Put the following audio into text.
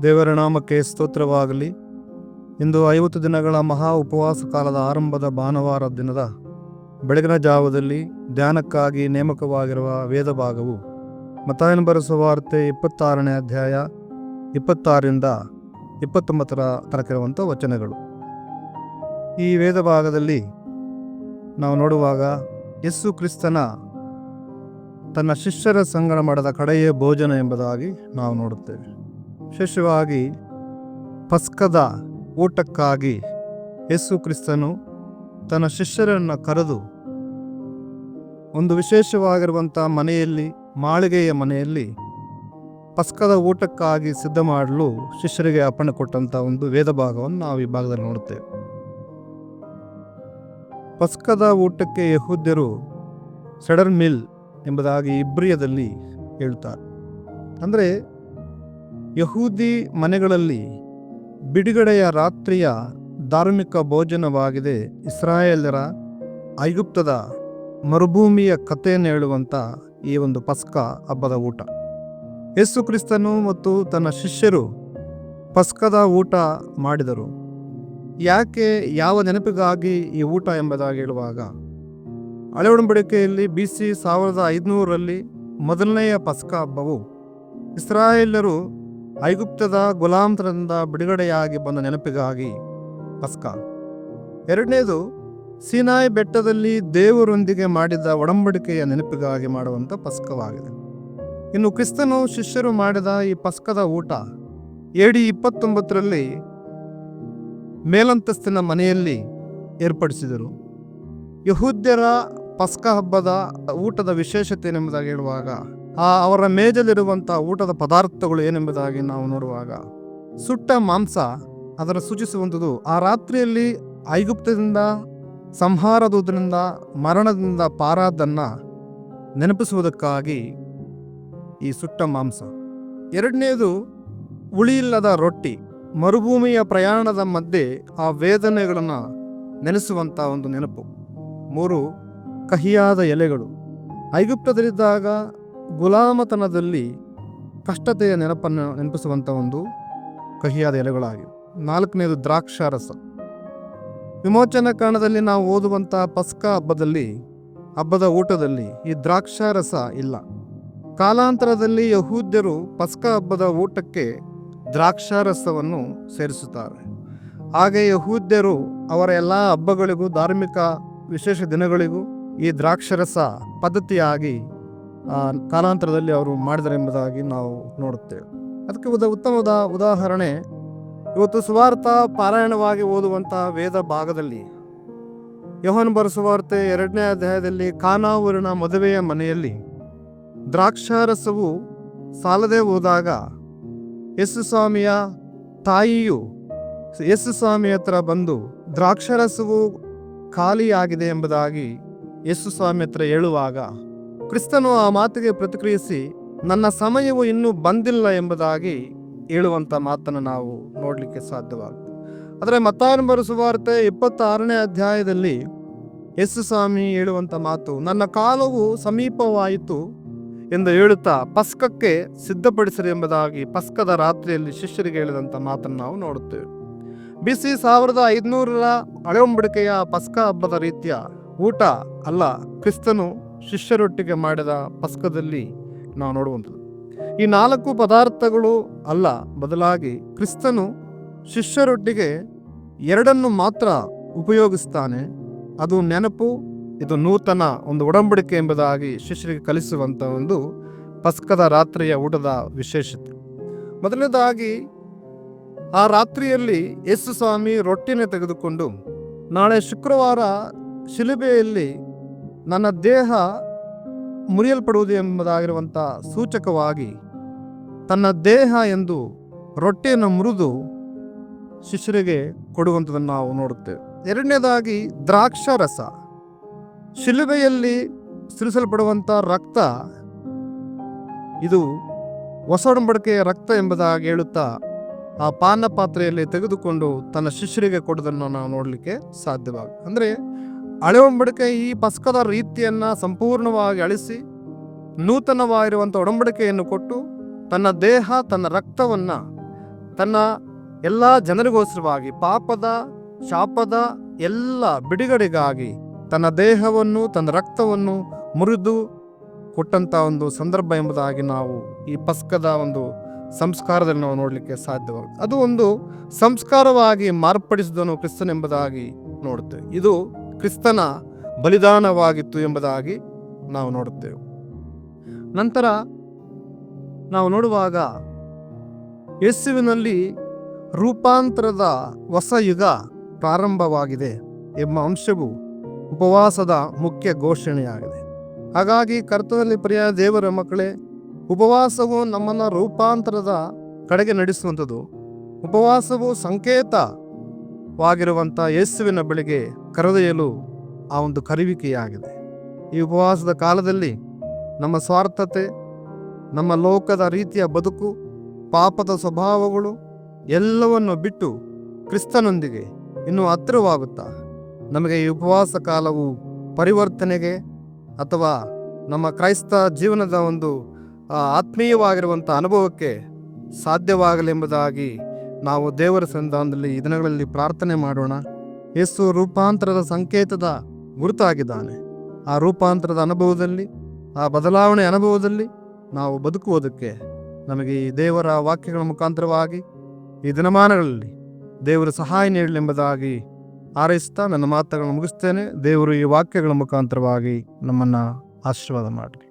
ದೇವರ ನಾಮಕ್ಕೆ ಸ್ತೋತ್ರವಾಗಲಿ. ಇಂದು 50 ದಿನಗಳ ಮಹಾ ಉಪವಾಸ ಕಾಲದ ಆರಂಭದ ಭಾನುವಾರ ದಿನದ ಬೆಳಗಿನ ಜಾವದಲ್ಲಿ ಧ್ಯಾನಕ್ಕಾಗಿ ನೇಮಕವಾಗಿರುವ ವೇದ ಭಾಗವು ಮತ್ತಾಯನ ಬರೆಸುವ ವಾರ್ತೆ 26ನೇ ಅಧ್ಯಾಯ 26ರಿಂದ 29 ತನಕ ಇರುವಂಥ ವಚನಗಳು. ಈ ವೇದ ಭಾಗದಲ್ಲಿ ನಾವು ನೋಡುವಾಗ ಯೇಸು ಕ್ರಿಸ್ತನ ತನ್ನ ಶಿಷ್ಯರ ಸಂಗಡ ಮಾಡಿದ ಕಡೆಯ ಭೋಜನ ಎಂಬುದಾಗಿ ನಾವು ನೋಡುತ್ತೇವೆ. ವಿಶೇಷವಾಗಿ ಪಸ್ಕದ ಊಟಕ್ಕಾಗಿ ಯೇಸು ಕ್ರಿಸ್ತನು ತನ್ನ ಶಿಷ್ಯರನ್ನು ಕರೆದು ಒಂದು ವಿಶೇಷವಾಗಿರುವಂಥ ಮನೆಯಲ್ಲಿ, ಮಾಳಿಗೆಯ ಮನೆಯಲ್ಲಿ ಪಸ್ಕದ ಊಟಕ್ಕಾಗಿ ಸಿದ್ಧ ಮಾಡಲು ಶಿಷ್ಯರಿಗೆ ಅಪ್ಪಣೆ ಕೊಟ್ಟಂಥ ಒಂದು ವೇದ ಭಾಗವನ್ನು ನಾವು ಈ ಭಾಗದಲ್ಲಿ ನೋಡುತ್ತೇವೆ. ಪಸ್ಕದ ಊಟಕ್ಕೆ ಯೆಹೂದ್ಯರು ಸೆಡರ್ ಮಿಲ್ ಎಂಬುದಾಗಿ ಇಬ್ರಿಯದಲ್ಲಿ ಹೇಳ್ತಾರೆ. ಅಂದರೆ ಯಹೂದಿ ಮನೆಗಳಲ್ಲಿ ಬಿಡುಗಡೆಯ ರಾತ್ರಿಯ ಧಾರ್ಮಿಕ ಭೋಜನವಾಗಿದೆ ಇಸ್ರಾಯೇಲರ ಐಗುಪ್ತದ ಮರುಭೂಮಿಯ ಕಥೆಯನ್ನು ಹೇಳುವಂಥ ಈ ಒಂದು ಪಸ್ಕ ಹಬ್ಬದ ಊಟ. ಯೇಸು ಕ್ರಿಸ್ತನು ಮತ್ತು ತನ್ನ ಶಿಷ್ಯರು ಪಸ್ಕದ ಊಟ ಮಾಡಿದರು. ಯಾಕೆ, ಯಾವ ನೆನಪಿಗಾಗಿ ಈ ಊಟ ಎಂಬುದಾಗಿ ಹೇಳುವಾಗ, ಹಳೆ ಒಡಂಬಡಿಕೆಯಲ್ಲಿ BC 1500ರಲ್ಲಿ ಮೊದಲನೆಯ ಪಸ್ಕ ಹಬ್ಬವು ಇಸ್ರಾಯೇಲರು ಐಗುಪ್ತದ ಗುಲಾಮತನದಿಂದ ಬಿಡುಗಡೆಯಾಗಿ ಬಂದ ನೆನಪಿಗಾಗಿ ಪಸ್ಕ. ಎರಡನೇದು ಸೀನಾಯಿ ಬೆಟ್ಟದಲ್ಲಿ ದೇವರೊಂದಿಗೆ ಮಾಡಿದ ಒಡಂಬಡಿಕೆಯ ನೆನಪಿಗಾಗಿ ಮಾಡುವಂಥ ಪಸ್ಕವಾಗಿದೆ. ಇನ್ನು ಕ್ರಿಸ್ತನು ಶಿಷ್ಯರು ಮಾಡಿದ ಈ ಪಸ್ಕದ ಊಟ AD 29ರಲ್ಲಿ ಮೇಲಂತಸ್ತಿನ ಮನೆಯಲ್ಲಿ ಏರ್ಪಡಿಸಿದರು. ಯಹೂದ್ಯರ ಪಸ್ಕ ಹಬ್ಬದ ಊಟದ ವಿಶೇಷತೆ ಏನೆಂಬುದಾಗಿ ಹೇಳುವಾಗ, ಅವರ ಮೇಜಲ್ಲಿರುವಂಥ ಊಟದ ಪದಾರ್ಥಗಳು ಏನೆಂಬುದಾಗಿ ನಾವು ನೋಡುವಾಗ, ಸುಟ್ಟ ಮಾಂಸ ಅದರ ಸೂಚಿಸುವಂಥದ್ದು ಆ ರಾತ್ರಿಯಲ್ಲಿ ಐಗುಪ್ತದಿಂದ ಸಂಹಾರದೂತನಿಂದ ಮರಣದಿಂದ ಪಾರಾದನ್ನು ನೆನಪಿಸುವುದಕ್ಕಾಗಿ ಈ ಸುಟ್ಟ ಮಾಂಸ. ಎರಡನೇದು ಹುಳಿಯಿಲ್ಲದ ರೊಟ್ಟಿ, ಮರುಭೂಮಿಯ ಪ್ರಯಾಣದ ಮಧ್ಯೆ ಆ ವೇದನೆಗಳನ್ನು ನೆನೆಸುವಂಥ ಒಂದು ನೆನಪು. 3 ಕಹಿಯಾದ ಎಲೆಗಳು, ಐಗುಪ್ತದಲ್ಲಿದ್ದಾಗ ಗುಲಾಮತನದಲ್ಲಿ ಕಷ್ಟತೆಯ ನೆನಪಿಸುವಂಥ ಒಂದು ಕಹಿಯಾದ ಎಲೆಗಳಾಗಿವೆ. 4ನೇದು ದ್ರಾಕ್ಷಾರಸ. ವಿಮೋಚನಾ ಕಾಂಡದಲ್ಲಿ ನಾವು ಓದುವಂಥ ಪಸ್ಕ ಹಬ್ಬದ ಊಟದಲ್ಲಿ ಈ ದ್ರಾಕ್ಷಾರಸ ಇಲ್ಲ. ಕಾಲಾಂತರದಲ್ಲಿ ಯಹೂದ್ಯರು ಪಸ್ಕ ಹಬ್ಬದ ಊಟಕ್ಕೆ ದ್ರಾಕ್ಷಾರಸವನ್ನು ಸೇರಿಸುತ್ತಾರೆ. ಹಾಗೆ ಯಹೂದ್ಯರು ಅವರ ಎಲ್ಲ ಹಬ್ಬಗಳಿಗೂ, ಧಾರ್ಮಿಕ ವಿಶೇಷ ದಿನಗಳಿಗೂ ಈ ದ್ರಾಕ್ಷಾರಸ ಪದ್ಧತಿಯಾಗಿ ಕಾಲಾಂತರದಲ್ಲಿ ಅವರು ಮಾಡಿದರೆಂಬುದಾಗಿ ನಾವು ನೋಡುತ್ತೇವೆ. ಅದಕ್ಕೆ ಉತ್ತಮವಾದ ಉದಾಹರಣೆ ಇವತ್ತು ಸುವಾರ್ಥ ಪಾರಾಯಣವಾಗಿ ಓದುವಂಥ ವೇದ ಭಾಗದಲ್ಲಿ ಯೋಹಾನ ಬರೆಸುವ ವಾರ್ತೆ 2ನೇ ಅಧ್ಯಾಯದಲ್ಲಿ ಕಾನಾ ಊರಿನ ಮದುವೆಯ ಮನೆಯಲ್ಲಿ ದ್ರಾಕ್ಷಾರಸವು ಸಾಲದೆ ಹೋದಾಗ ಯೇಸು ಸ್ವಾಮಿಯ ತಾಯಿಯು ಯೇಸು ಸ್ವಾಮಿ ಹತ್ರ ಬಂದು ದ್ರಾಕ್ಷಾರಸವು ಖಾಲಿಯಾಗಿದೆ ಎಂಬುದಾಗಿ ಯೇಸು ಸ್ವಾಮಿ ಹತ್ರ ಹೇಳುವಾಗ, ಕ್ರಿಸ್ತನು ಆ ಮಾತಿಗೆ ಪ್ರತಿಕ್ರಿಯಿಸಿ ನನ್ನ ಸಮಯವು ಇನ್ನೂ ಬಂದಿಲ್ಲ ಎಂಬುದಾಗಿ ಹೇಳುವಂಥ ಮಾತನ್ನು ನಾವು ನೋಡಲಿಕ್ಕೆ ಸಾಧ್ಯವಾಗುತ್ತೆ. ಆದರೆ ಮತ್ತಾಯನ ಬರೆಸುವ ವಾರ್ತೆ 26ನೇ ಅಧ್ಯಾಯದಲ್ಲಿ ಯೇಸು ಸ್ವಾಮಿ ಹೇಳುವಂಥ ಮಾತು, ನನ್ನ ಕಾಲವು ಸಮೀಪವಾಯಿತು ಎಂದು ಹೇಳುತ್ತಾ ಪಸ್ಕಕ್ಕೆ ಸಿದ್ಧಪಡಿಸಿರಿ ಎಂಬುದಾಗಿ ಪಸ್ಕದ ರಾತ್ರಿಯಲ್ಲಿ ಶಿಷ್ಯರಿಗೆ ಹೇಳಿದಂಥ ಮಾತನ್ನು ನಾವು ನೋಡುತ್ತೇವೆ. BC 1500ರ ಹಳೆ ಒಡಂಬಡಿಕೆಯ ಪಸ್ಕ ಹಬ್ಬದ ರೀತಿಯ ಊಟ ಅಲ್ಲ, ಕ್ರಿಸ್ತನು ಶಿಷ್ಯರೊಟ್ಟಿಗೆ ಮಾಡಿದ ಪಸ್ಕದಲ್ಲಿ ನಾವು ನೋಡುವಂಥದ್ದು. ಈ 4 ಪದಾರ್ಥಗಳು ಅಲ್ಲ, ಬದಲಾಗಿ ಕ್ರಿಸ್ತನು ಶಿಷ್ಯರೊಟ್ಟಿಗೆ 2 ಮಾತ್ರ ಉಪಯೋಗಿಸ್ತಾನೆ. ಅದು ನೆನಪು, ಇದು ನೂತನ ಒಂದು ಒಡಂಬಡಿಕೆ ಎಂಬುದಾಗಿ ಶಿಷ್ಯರಿಗೆ ಕಲಿಸುವಂಥ ಒಂದು ಪಸ್ಕದ ರಾತ್ರಿಯ ಊಟದ ವಿಶೇಷತೆ. ಮೊದಲನೇದಾಗಿ ಆ ರಾತ್ರಿಯಲ್ಲಿ ಯೇಸು ಸ್ವಾಮಿ ರೊಟ್ಟಿನ ತೆಗೆದುಕೊಂಡು, ನಾಳೆ ಶುಕ್ರವಾರ ಶಿಲುಬೆಯಲ್ಲಿ ನನ್ನ ದೇಹ ಮುರಿಯಲ್ಪಡುವುದು ಎಂಬುದಾಗಿರುವಂಥ ಸೂಚಕವಾಗಿ ತನ್ನ ದೇಹ ಎಂದು ರೊಟ್ಟಿಯನ್ನು ಮುರಿದು ಶಿಷ್ಯರಿಗೆ ಕೊಡುವಂಥದ್ದನ್ನು ನಾವು ನೋಡುತ್ತೇವೆ. ಎರಡನೇದಾಗಿ ದ್ರಾಕ್ಷಾರಸ, ಶಿಲುಬೆಯಲ್ಲಿ ಸುರಿಸಲ್ಪಡುವಂಥ ರಕ್ತ, ಇದು ಹೊಸ ಒಡಂಬಡಿಕೆಯ ರಕ್ತ ಎಂಬುದಾಗಿ ಹೇಳುತ್ತಾ ಆ ಪಾನ ಪಾತ್ರೆಯಲ್ಲಿ ತೆಗೆದುಕೊಂಡು ತನ್ನ ಶಿಷ್ಯರಿಗೆ ಕೊಡುವುದನ್ನು ನಾವು ನೋಡಲಿಕ್ಕೆ ಸಾಧ್ಯವಾಗುತ್ತೆ. ಅಂದರೆ ಹಳೆ ಒಡಂಬಡಿಕೆ ಈ ಪಸ್ಕದ ರೀತಿಯನ್ನು ಸಂಪೂರ್ಣವಾಗಿ ಅಳಿಸಿ ನೂತನವಾಗಿರುವಂಥ ಒಡಂಬಡಿಕೆಯನ್ನು ಕೊಟ್ಟು ತನ್ನ ದೇಹ, ತನ್ನ ರಕ್ತವನ್ನು ತನ್ನ ಎಲ್ಲ ಜನರಿಗೋಸ್ಕರವಾಗಿ ಪಾಪದ ಶಾಪದ ಎಲ್ಲ ಬಿಡುಗಡೆಗಾಗಿ ತನ್ನ ದೇಹವನ್ನು ತನ್ನ ರಕ್ತವನ್ನು ಮುರಿದು ಕೊಟ್ಟಂಥ ಒಂದು ಸಂದರ್ಭ ಎಂಬುದಾಗಿ ನಾವು ಈ ಪಸ್ಕದ ಒಂದು ಸಂಸ್ಕಾರದಲ್ಲಿ ನಾವು ನೋಡಲಿಕ್ಕೆ ಸಾಧ್ಯವಾಗುತ್ತೆ. ಅದು ಒಂದು ಸಂಸ್ಕಾರವಾಗಿ ಮಾರ್ಪಡಿಸಿದನು ಕ್ರಿಸ್ತನೆಂಬುದಾಗಿ ನೋಡುತ್ತೇವೆ. ಇದು ಕ್ರಿಸ್ತನ ಬಲಿದಾನವಾಗಿತ್ತು ಎಂಬುದಾಗಿ ನಾವು ನೋಡುತ್ತೇವೆ. ನಂತರ ನಾವು ನೋಡುವಾಗ ಯೇಸುವಿನಲ್ಲಿ ರೂಪಾಂತರದ ಹೊಸ ಯುಗ ಪ್ರಾರಂಭವಾಗಿದೆ ಎಂಬ ಅಂಶವು ಉಪವಾಸದ ಮುಖ್ಯ ಘೋಷಣೆಯಾಗಿದೆ. ಹಾಗಾಗಿ ಕರ್ತನಲ್ಲಿ ಪ್ರಿಯ ದೇವರ ಮಕ್ಕಳೇ, ಉಪವಾಸವು ನಮ್ಮನ್ನು ರೂಪಾಂತರದ ಕಡೆಗೆ ನಡೆಸುವಂಥದ್ದು. ಉಪವಾಸವು ಸಂಕೇತವಾಗಿರುವಂಥ ಯೇಸುವಿನ ಬಳಿಗೆ ಕರೆದೊಯ್ಯಲು ಆ ಒಂದು ಕರೆಯುವಿಕೆಯಾಗಿದೆ. ಈ ಉಪವಾಸದ ಕಾಲದಲ್ಲಿ ನಮ್ಮ ಸ್ವಾರ್ಥತೆ, ನಮ್ಮ ಲೋಕದ ರೀತಿಯ ಬದುಕು, ಪಾಪದ ಸ್ವಭಾವಗಳು ಎಲ್ಲವನ್ನು ಬಿಟ್ಟು ಕ್ರಿಸ್ತನೊಂದಿಗೆ ಇನ್ನೂ ಹತ್ತಿರವಾಗುತ್ತಾ ನಮಗೆ ಈ ಉಪವಾಸ ಕಾಲವು ಪರಿವರ್ತನೆಗೆ ಅಥವಾ ನಮ್ಮ ಕ್ರೈಸ್ತ ಜೀವನದ ಒಂದು ಆತ್ಮೀಯವಾಗಿರುವಂಥ ಅನುಭವಕ್ಕೆ ಸಾಧ್ಯವಾಗಲೆಂಬುದಾಗಿ ನಾವು ದೇವರ ಸನ್ನಿಧಾನದಲ್ಲಿ ಈ ದಿನಗಳಲ್ಲಿ ಪ್ರಾರ್ಥನೆ ಮಾಡೋಣ. ಯೇಸು ರೂಪಾಂತರದ ಸಂಕೇತದ ಗುರುತಾಗಿದ್ದಾನೆ. ಆ ರೂಪಾಂತರದ ಅನುಭವದಲ್ಲಿ, ಆ ಬದಲಾವಣೆ ಅನುಭವದಲ್ಲಿ ನಾವು ಬದುಕುವುದಕ್ಕೆ ನಮಗೆ ಈ ದೇವರ ವಾಕ್ಯಗಳ ಮುಖಾಂತರವಾಗಿ ಈ ದಿನಮಾನಗಳಲ್ಲಿ ದೇವರು ಸಹಾಯ ನೀಡಲೆಂಬುದಾಗಿ ಹಾರೈಸ್ತಾ ನನ್ನ ಮಾತುಗಳನ್ನು ಮುಗಿಸ್ತೇನೆ. ದೇವರು ಈ ವಾಕ್ಯಗಳ ಮುಖಾಂತರವಾಗಿ ನಮ್ಮನ್ನು ಆಶೀರ್ವಾದ ಮಾಡಲಿ.